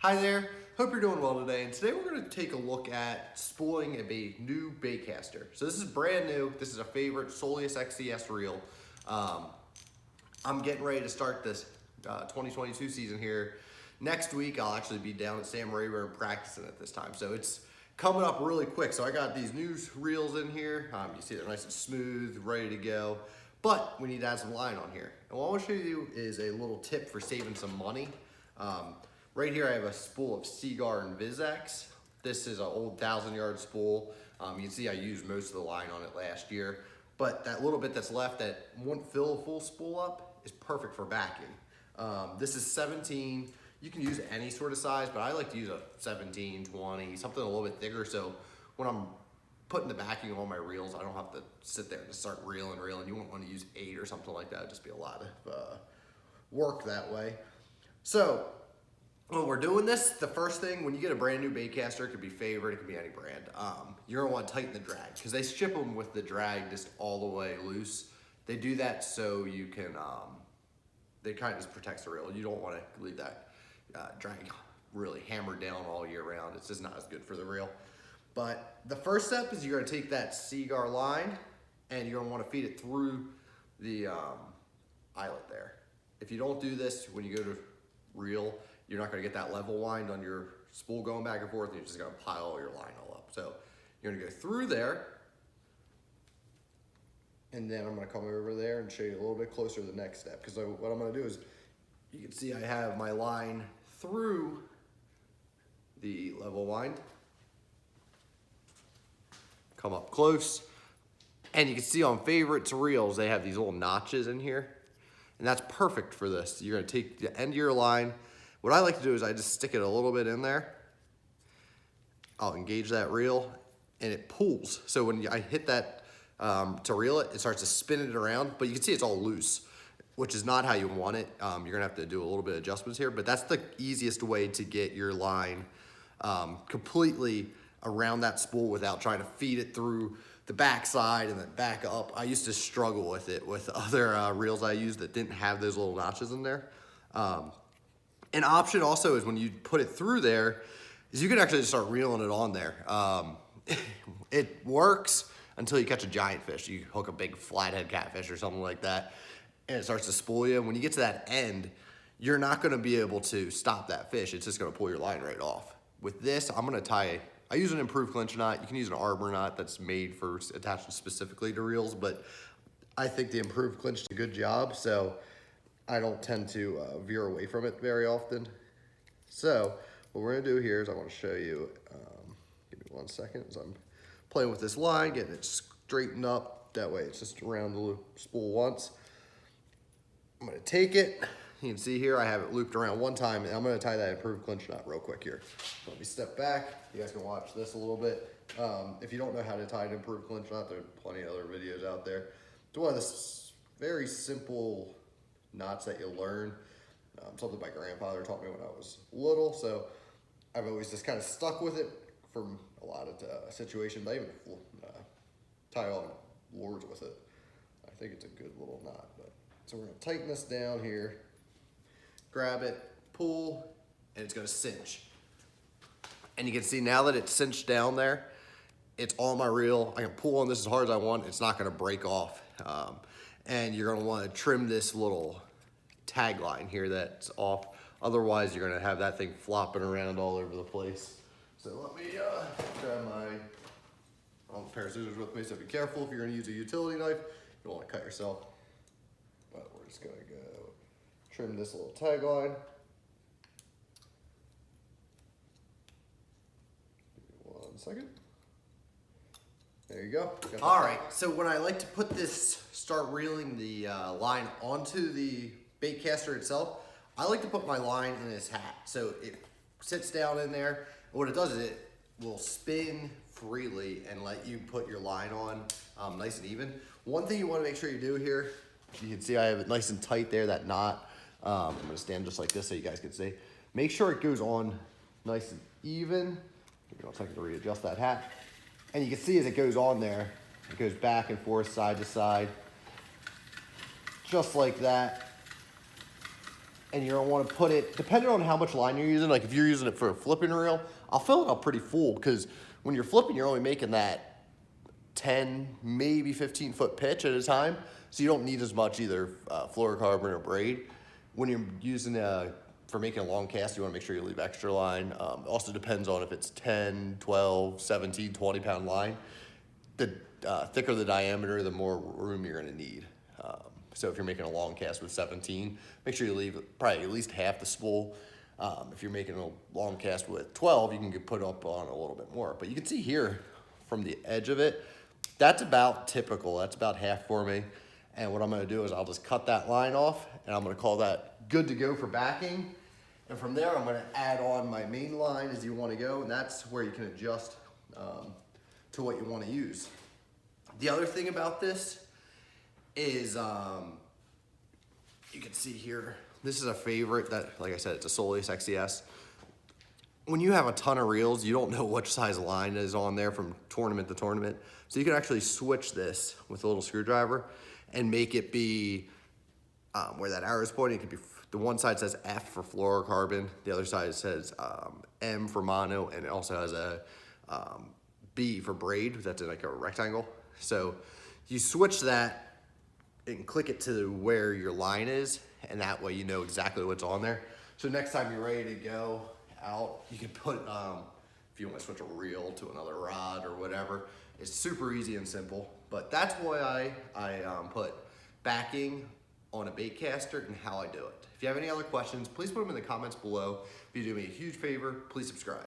Hi there, hope you're doing well today, and today we're going to take a look at spooling a new baitcaster. So this is brand new, this is a favorite Soleus XCS reel. I'm getting ready to start this 2022 season here. Next week I'll actually be down at Sam Rayburn practicing at this time, so it's coming up really quick. So I got these new reels in here, you see they're nice and smooth, ready to go, but we need to add some line on here. And what I want to show you is a little tip for saving some money. Right here I have a spool of Seaguar and VizX. This is an old 1,000-yard spool. You can see I used most of the line on it last year, but that little bit that's left that won't fill a full spool up is perfect for backing. This is 17. You can use any sort of size, but I like to use a 17, 20, something a little bit thicker, so when I'm putting the backing on my reels, I don't have to sit there and just start reeling. You won't want to use 8 or something like that. It'd just be a lot of work that way. So when we're doing this, the first thing, when you get a brand new baitcaster, it could be Favorite, it could be any brand, you're gonna want to tighten the drag, because they ship them with the drag just all the way loose. They do that so you can, they kind of just protects the reel. You don't want to leave that drag really hammered down all year round. It's just not as good for the reel. But the first step is you're gonna take that Seaguar line and you're gonna want to feed it through the eyelet there. If you don't do this when you go to reel, you're not gonna get that level wind on your spool going back and forth, and you're just gonna pile all your line all up. So you're gonna go through there, and then I'm gonna come over there and show you a little bit closer to the next step. Because what I'm gonna do is, you can see I have my line through the level wind. Come up close, and you can see on Favorites reels, they have these little notches in here, and that's perfect for this. You're gonna take the end of your line. What I like to do is I just stick it a little bit in there. I'll engage that reel and it pulls. So when I hit that to reel it, it starts to spin it around, but you can see it's all loose, which is not how you want it. You're gonna have to do a little bit of adjustments here, but that's the easiest way to get your line completely around that spool without trying to feed it through the backside and then back up. I used to struggle with it with other reels I used that didn't have those little notches in there. An option also is when you put it through there, is you can actually just start reeling it on there. It works until you catch a giant fish. You hook a big flathead catfish or something like that, and it starts to spool you. When you get to that end, you're not gonna be able to stop that fish. It's just gonna pull your line right off. With this, I'm gonna tie, I use an improved clinch knot. You can use an arbor knot that's made for attaching specifically to reels, but I think the improved clinch did a good job, so I don't tend to veer away from it very often. So what we're gonna do here is I wanna show you, give me 1 second, as I'm playing with this line, getting it straightened up. That way it's just around the spool once. I'm gonna take it. You can see here I have it looped around one time, and I'm gonna tie that improved clinch knot real quick here. Let me step back. You guys can watch this a little bit. If you don't know how to tie an improved clinch knot, there are plenty of other videos out there. It's one of the very simple knots that you learn. Something my grandfather taught me when I was little, so I've always just kind of stuck with it from a lot of situations. I even tie on lures with it. I think it's a good little knot. So we're gonna tighten this down here, grab it, pull, and it's gonna cinch. And you can see now that it's cinched down there, it's on my reel. I can pull on this as hard as I want. It's not gonna break off. And you're gonna wanna trim this little tag line here that's off. Otherwise, you're gonna have that thing flopping around all over the place. So let me grab my pair of scissors with me, so be careful if you're gonna use a utility knife. You don't wanna cut yourself. But we're just gonna go trim this little tag line. Give me 1 second. There you go. All right, so when I like to put this, start reeling the line onto the baitcaster itself, I like to put my line in this hat. So it sits down in there. What it does is it will spin freely and let you put your line on nice and even. One thing you wanna make sure you do here, you can see I have it nice and tight there, that knot. I'm gonna stand just like this so you guys can see. Make sure it goes on nice and even. Give me 1 second to readjust that hat. And you can see as it goes on there, it goes back and forth, side to side, just like that. and you're gonna wanna put it, depending on how much line you're using, like if you're using it for a flipping reel, I'll fill it up pretty full, because when you're flipping, you're only making that 10, maybe 15 foot pitch at a time. So you don't need as much either fluorocarbon or braid. When you're using for making a long cast, you wanna make sure you leave extra line. Also depends on if it's 10, 12, 17, 20 pound line. The thicker the diameter, the more room you're gonna need. So if you're making a long cast with 17, make sure you leave probably at least half the spool. If you're making a long cast with 12, you can put up on a little bit more. But you can see here from the edge of it, that's about typical. That's about half for me. And what I'm gonna do is I'll just cut that line off, and I'm gonna call that good to go for backing. And from there, I'm gonna add on my main line as you wanna go, and that's where you can adjust to what you wanna use. The other thing about this is you can see here, this is a favorite that, like I said, it's a Soleus XCS. When you have a ton of reels, you don't know which size line is on there from tournament to tournament. So you can actually switch this with a little screwdriver and make it be where that arrow is pointing. It could be, the one side says F for fluorocarbon, the other side says M for mono, and it also has a B for braid, that's in like a rectangle. So you switch that and click it to where your line is, and that way you know exactly what's on there. So next time you're ready to go out, you can put, if you want to switch a reel to another rod or whatever, it's super easy and simple. But that's why I put backing on a baitcaster and how I do it. If you have any other questions, please put them in the comments below. If you do me a huge favor, please subscribe.